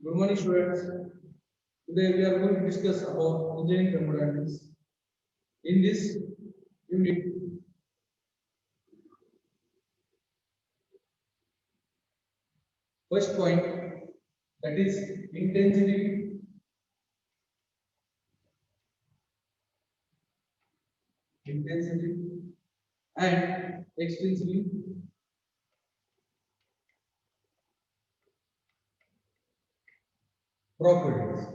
Good morning, students. Today we are going to discuss about engineering thermodynamics. In this unit, first point, that is intensity, intensity and extensivity properties.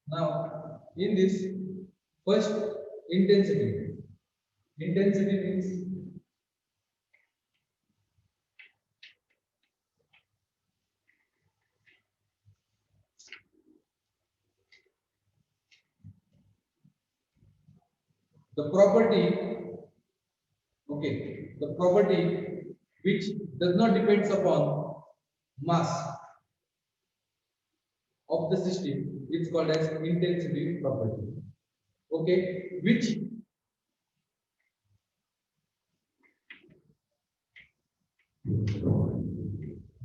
Now, in this first intensity, intensity means the property, okay, the property which does not depends upon mass of the system is called as intensity property. Okay, which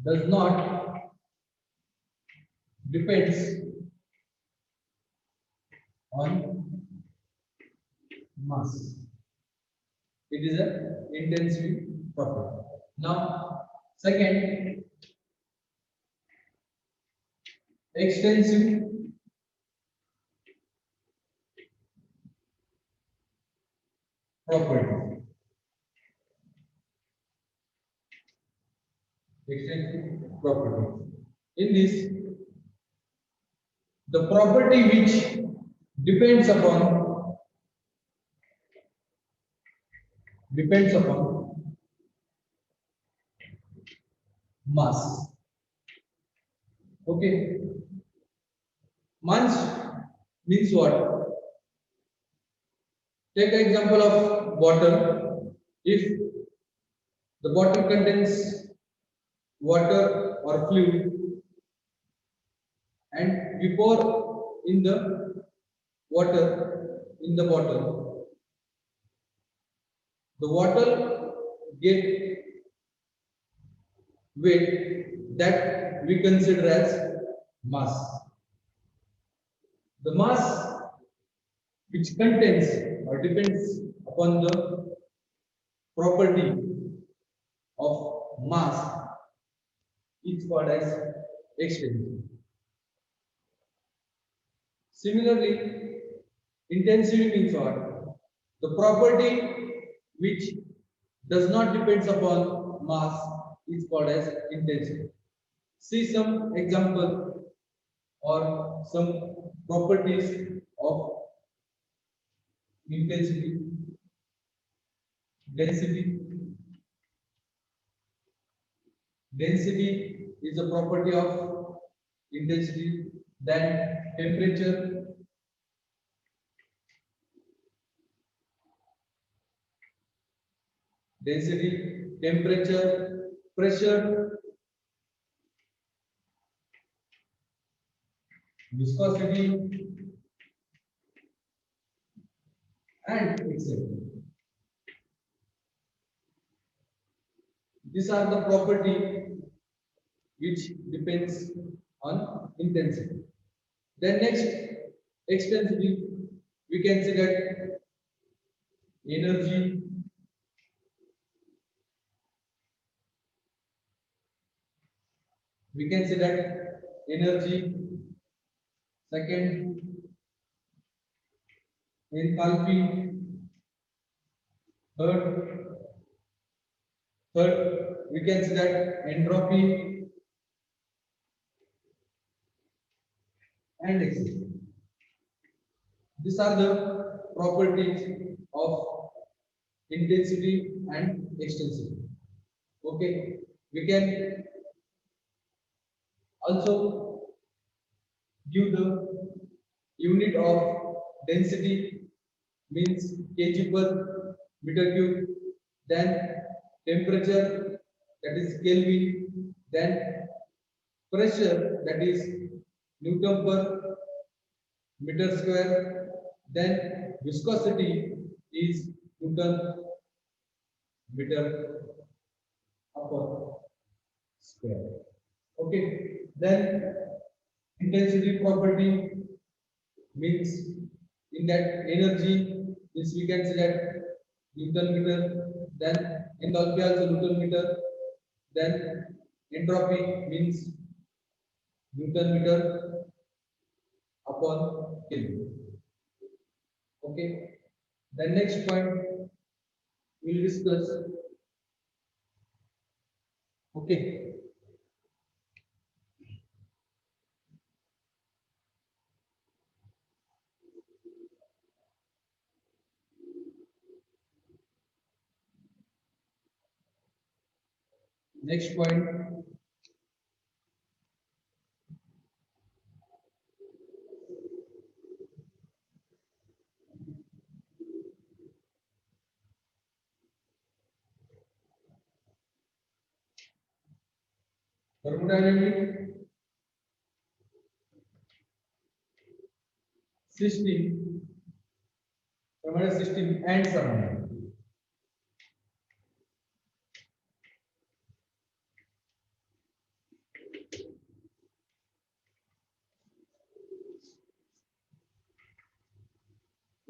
does not depends on mass. It is a intensity property. Now, second, extensive property. Extensive property. In this, the property which depends upon mass. Okay, mass means what? Take an example of bottle. If the bottle contains water or fluid and we pour in the water in the bottle, the water get weight that we consider as mass. The mass which contains or depends upon the property of mass is called as extensity. Similarly, intensity means what? The property which does not depends upon mass is called as intensity. See some example or some properties of intensity, density. Density is a property of intensity. Then temperature, density, temperature, pressure, viscosity, and etc. These are the property which depends on intensity. Then next, extensity, we can say that energy, we can say that energy, second, enthalpy, third, we can say that entropy and etc. These are the properties of intensity and extensity. Okay, we can also give the unit of density means kg per meter cube, then temperature, that is Kelvin, then pressure, that is Newton per meter square, then viscosity, is Newton meter upper square. Okay, then intensity property means in that energy means we can say that Newton meter, then enthalpy also Newton meter, then entropy means Newton meter upon Kelvin. Okay, the next point we'll discuss. Okay, next point thermodynamic system, thermodynamic system and surrounding.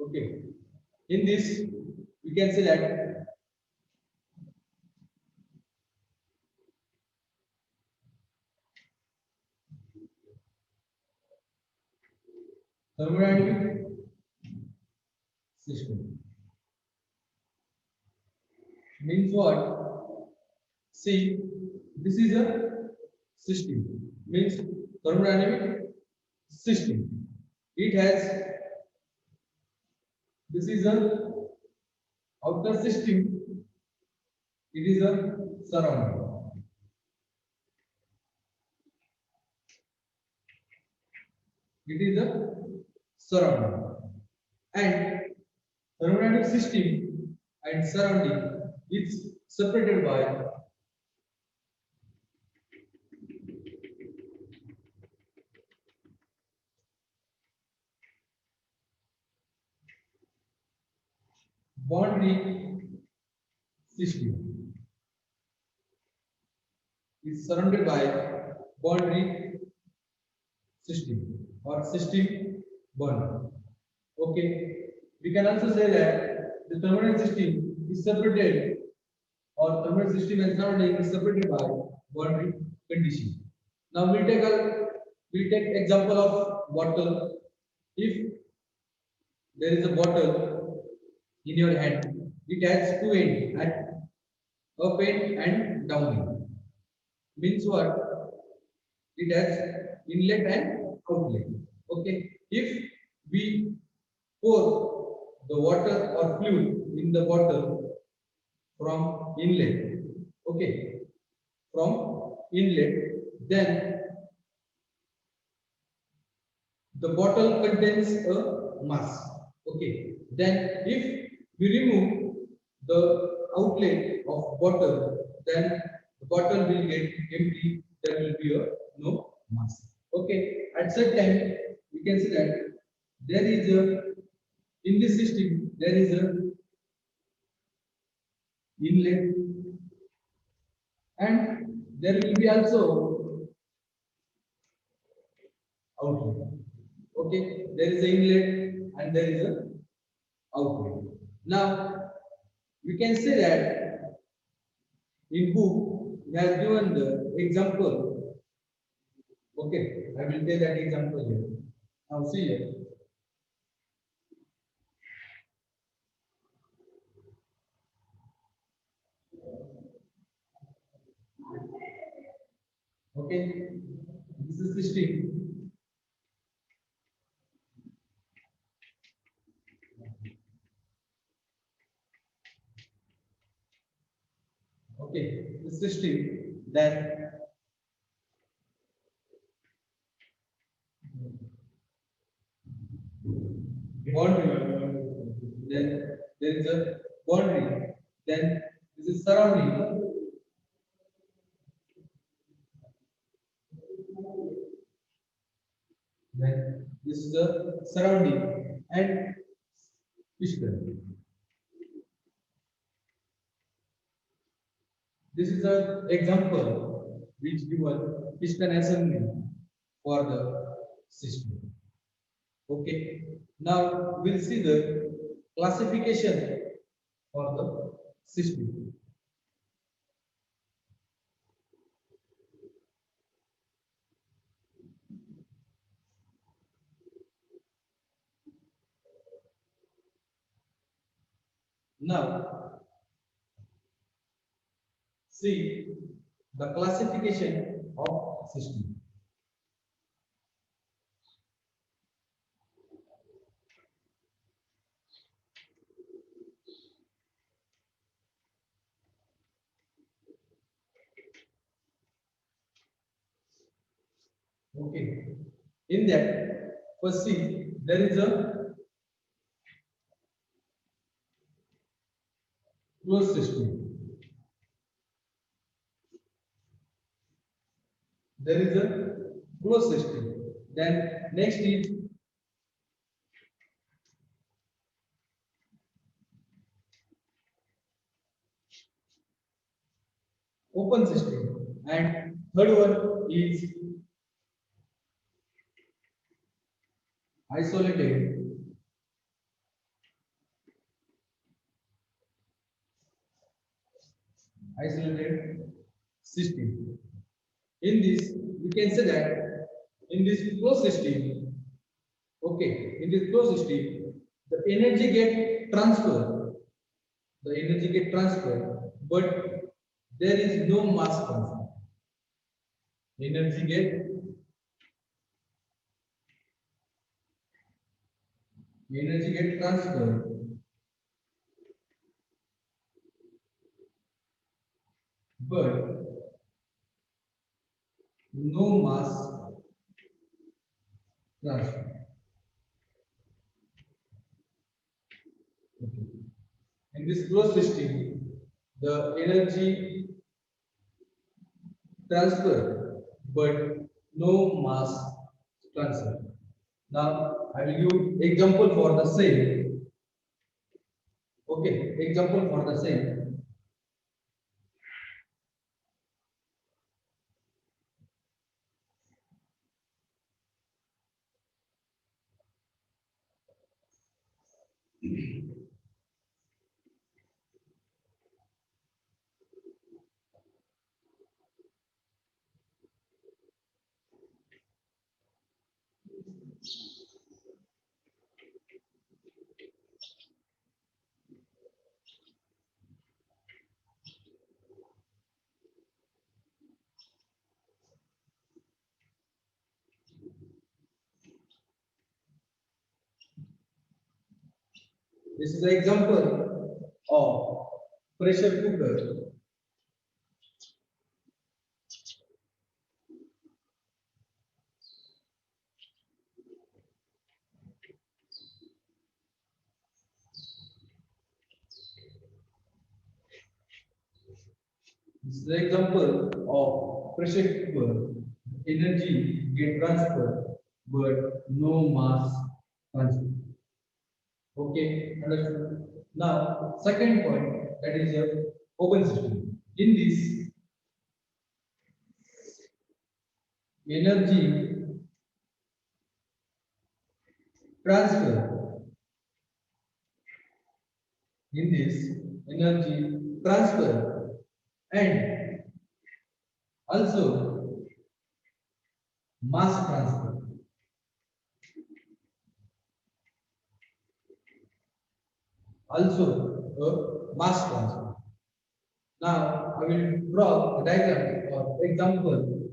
Okay, in this we can say that thermodynamic system means what? See, this is a system means thermodynamic system. It has this is a outer system. It is a surrounding. It is a surrounding. And thermodynamic system and surrounding is separated by boundary system. Is surrounded by boundary system or system boundary. Okay, we can also say that the thermodynamic system is separated or thermal system and surrounding is separated by boundary condition. Now we'll take example of bottle. If there is a bottle in your hand, it has two ends at up end and down end. Means what? It has inlet and outlet. Okay. If we pour the water or fluid in the bottle from inlet, okay, from inlet, then the bottle contains a mass. Okay. Then if we remove the outlet of bottle, then the bottle will get empty. There will be a no mass. Okay. At such time, we can say that there is a in this system there is a inlet and there will be also outlet. Okay, there is a inlet and there is a outlet. Now we can say that in book we have given the example. Okay, I will take that example here. Now see here. Okay, this is system. Okay, the system. Then boundary. Then there is a boundary. Then this is surrounding. Then this is the surrounding and physical. This is an example which given piston assembly for the system. Okay. Now we'll see the classification for the system. Now see the classification of system. Okay. In that, first see there is a closed system. There is a closed system. Then next is open system, and third one is isolated isolated system. In this, we can say that in this closed system, okay, in this closed system, the energy get transferred, but there is no mass transfer. Energy get transferred, but no mass transfer. Okay. In this closed system, the energy transfer, but no mass transfer. Now, I will give example for the same. Okay, example for the same. This is the example of pressure cooker. This is the example of pressure cooker. Energy get transferred, but no mass transfer. Okay, understood. Now, second point, that is a open system. In this, energy transfer. In this, energy transfer and also mass transfer. Also a mass transfer. Now, I will draw a diagram or example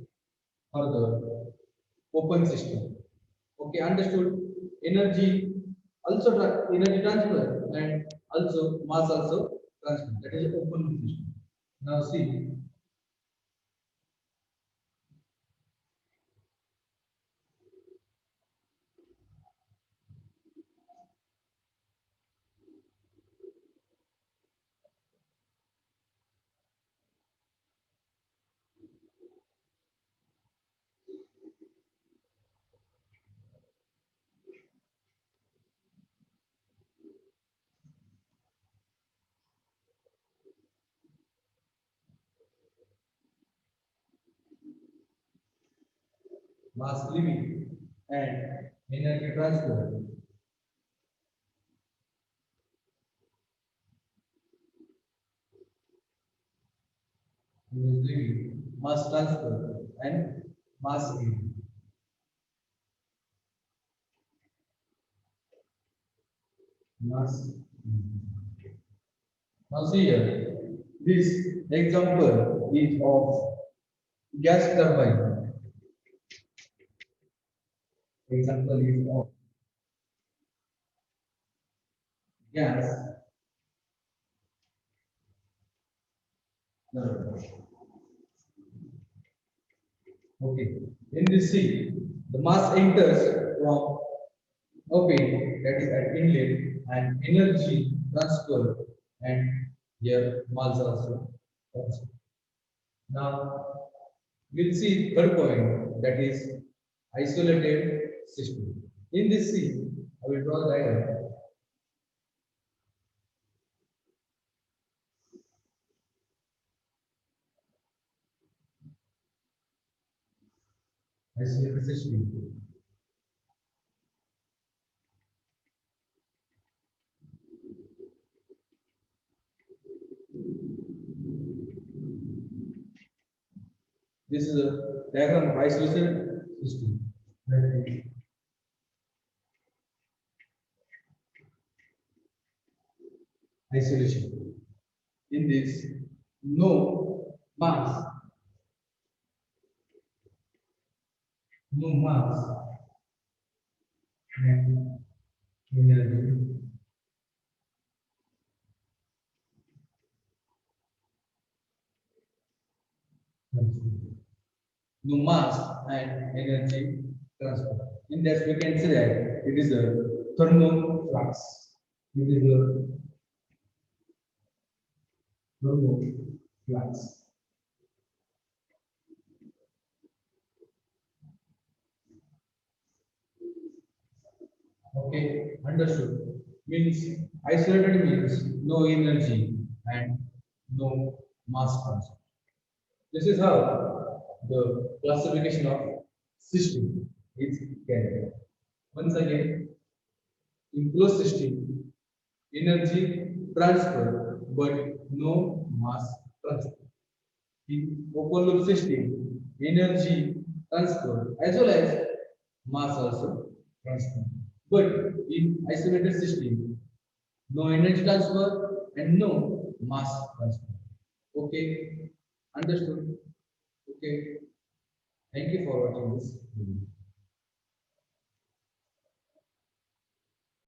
for the open system. Okay, understood. Energy also energy transfer and also mass also transfer. That is open system. Now see, mass leaving, and energy transfer. Energy leaving, mass transfer, and mass gain. Mass. Now see here, this example is of gas turbine. Example is of gas turbine. Okay. In this sea, the mass enters from open, that is at inlet, and energy transfer, and here mass also transfer. Now we'll see third point, that is isolated system. In this sea, I will draw the diagram. Isolated system. This is a diagram of isolated system. That is isolation. In this, no mass, no mass, and energy transfer. No mass and energy transfer. In that, we can say that it is a thermal flux. It is a thermal flux. Okay, understood. Means isolated means no energy and no mass transfer. This is how the classification of system is carried out. Once again, in closed system, energy transfer but no mass transfer. In open loop system, energy transfer as well as mass also transfer. But in isolated system, no energy transfer and no mass transfer. Okay, understood? Okay, thank you for watching this video.